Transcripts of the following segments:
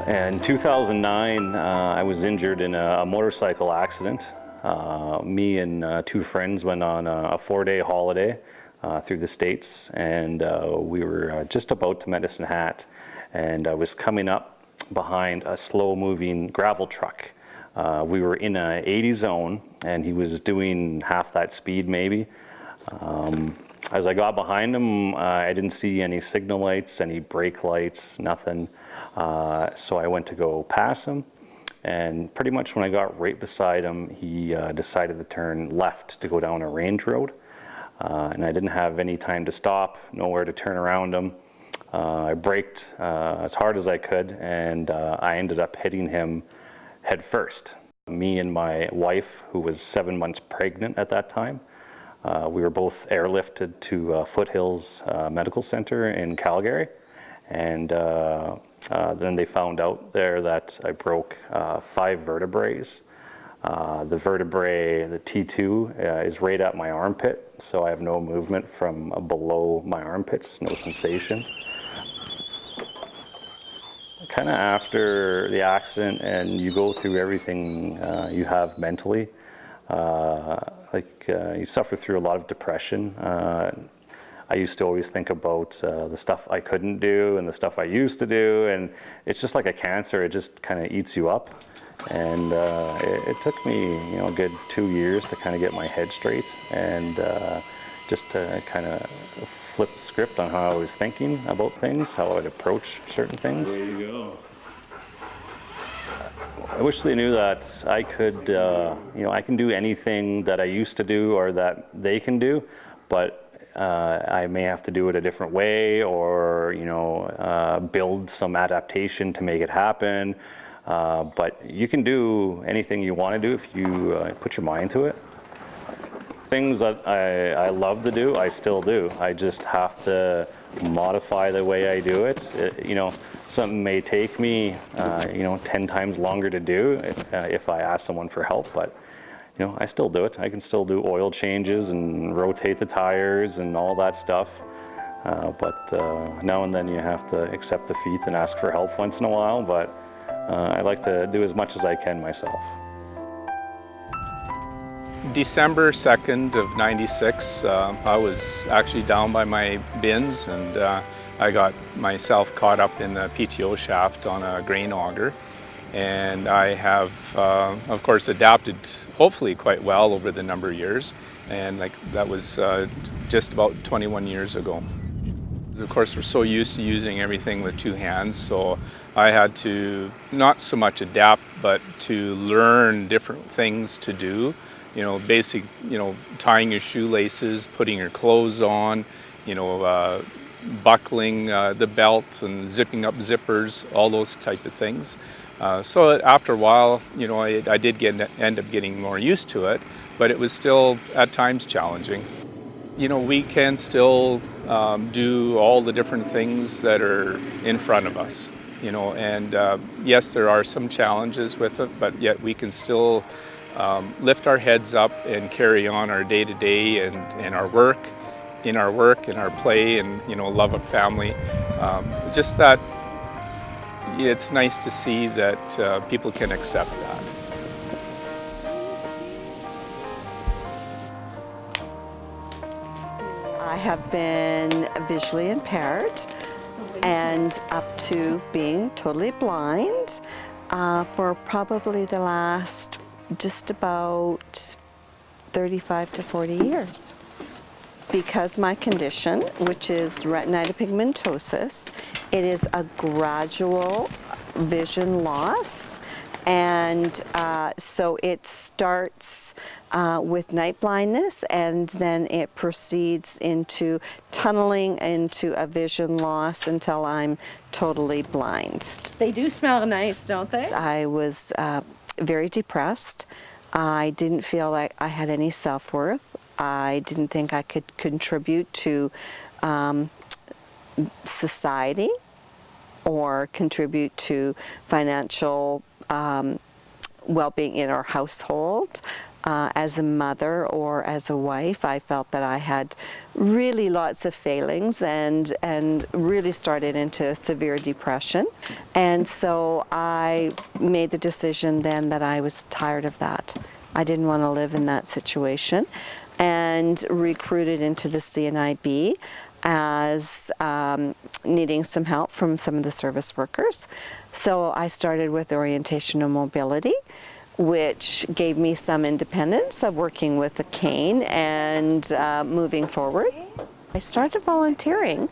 In 2009, I was injured in a motorcycle accident. Me and two friends went on a 4-day holiday through the States, and we were just about to Medicine Hat, and I was coming up behind a slow-moving gravel truck. We were in a 80 zone, and he was doing half that speed maybe. As I got behind him, I didn't see any signal lights, any brake lights, nothing. So I went to go pass him, and pretty much when I got right beside him, he decided to turn left to go down a range road. And I didn't have any time to stop, nowhere to turn around him. I braked as hard as I could, and I ended up hitting him head first. Me and my wife, who was 7 months pregnant at that time, we were both airlifted to Foothills Medical Center in Calgary, and then they found out there that I broke 5 vertebrae. The vertebrae, the T2, is right at my armpit, so I have no movement from below my armpits, no sensation. Kind of after the accident, and you go through everything you have mentally, you suffer through a lot of depression. I used to always think about the stuff I couldn't do and the stuff I used to do, and it's just like a cancer. It just kind of eats you up, and it took me, a good 2 years to kind of get my head straight, and just to kind of flip the script on how I was thinking about things, how I'd approach certain things. Way to go. I wish they knew that I could, I can do anything that I used to do or that they can do, but I may have to do it a different way, or build some adaptation to make it happen. But you can do anything you want to do if you put your mind to it. Things that I love to do, I still do. I just have to modify the way I do it. Something may take me 10 times longer to do if I ask someone for help, but I still do it. I can still do oil changes and rotate the tires and all that stuff. But now and then you have to accept defeat and ask for help once in a while, but I like to do as much as I can myself. December 2nd of '96, I was actually down by my bins, and I got myself caught up in the PTO shaft on a grain auger. And I have, of course, adapted hopefully quite well over the number of years, and that was just about 21 years ago. Of course, we're so used to using everything with 2 hands, so I had to not so much adapt, but to learn different things to do. Basic, tying your shoelaces, putting your clothes on, buckling the belt and zipping up zippers, all those type of things. So after a while, I did end up getting more used to it, but it was still at times challenging. We can still do all the different things that are in front of us, and yes, there are some challenges with it, but yet we can still lift our heads up and carry on our day-to-day and our work, in our play, and love of family. Just that it's nice to see that people can accept that. I have been visually impaired and up to being totally blind for probably the last just about 35 to 40 years. Because my condition, which is retinitis pigmentosa, it is a gradual vision loss, and so it starts with night blindness, and then it proceeds into tunneling into a vision loss until I'm totally blind. They do smell nice, don't they? I was very depressed. I didn't feel like I had any self-worth. I didn't think I could contribute to society or contribute to financial well-being in our household. as a mother or as a wife. I felt that I had really lots of failings and really started into severe depression. And so I made the decision then that I was tired of that. I didn't want to live in that situation, and recruited into the CNIB as needing some help from some of the service workers. So I started with orientation and mobility, which gave me some independence of working with a cane and moving forward. I started volunteering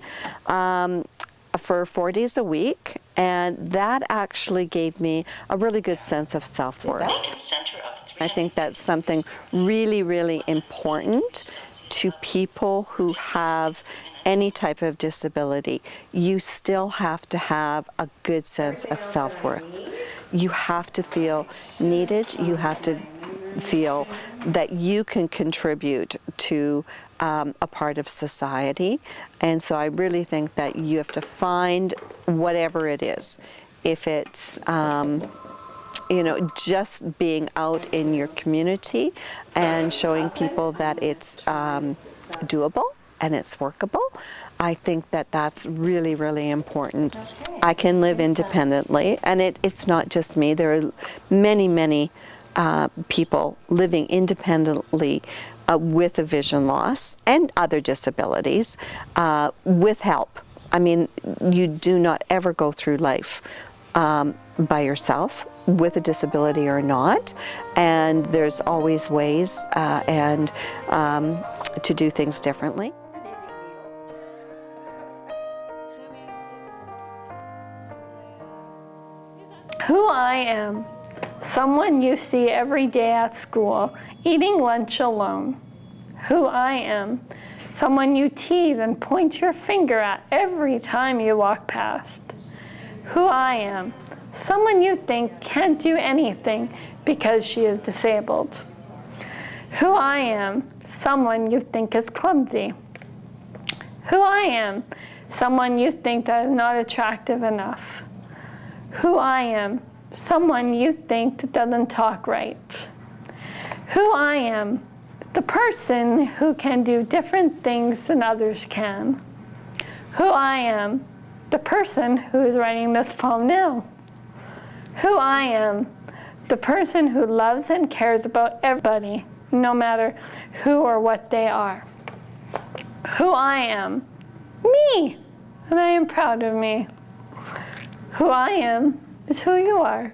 for 4 days a week, and that actually gave me a really good sense of self-worth. I think that's something really, really important to people who have any type of disability. You still have to have a good sense of self-worth. You have to feel needed. You have to feel that you can contribute to a part of society. And so I really think that you have to find whatever it is. If it's you know, just being out in your community and showing people that it's doable and it's workable, I think that that's really, really important. I can live independently, and it's not just me. There are many, many people living independently with a vision loss and other disabilities with help. I mean, you do not ever go through life by yourself, with a disability or not, and there's always ways to do things differently. Who I am, someone you see every day at school, eating lunch alone. Who I am, someone you tease and point your finger at every time you walk past. Who I am, someone you think can't do anything because she is disabled. Who I am, someone you think is clumsy. Who I am, someone you think that is not attractive enough. Who I am, someone you think that doesn't talk right. Who I am, the person who can do different things than others can. Who I am, the person who is writing this poem now. Who I am, the person who loves and cares about everybody, no matter who or what they are. Who I am, me, and I am proud of me. Who I am is who you are.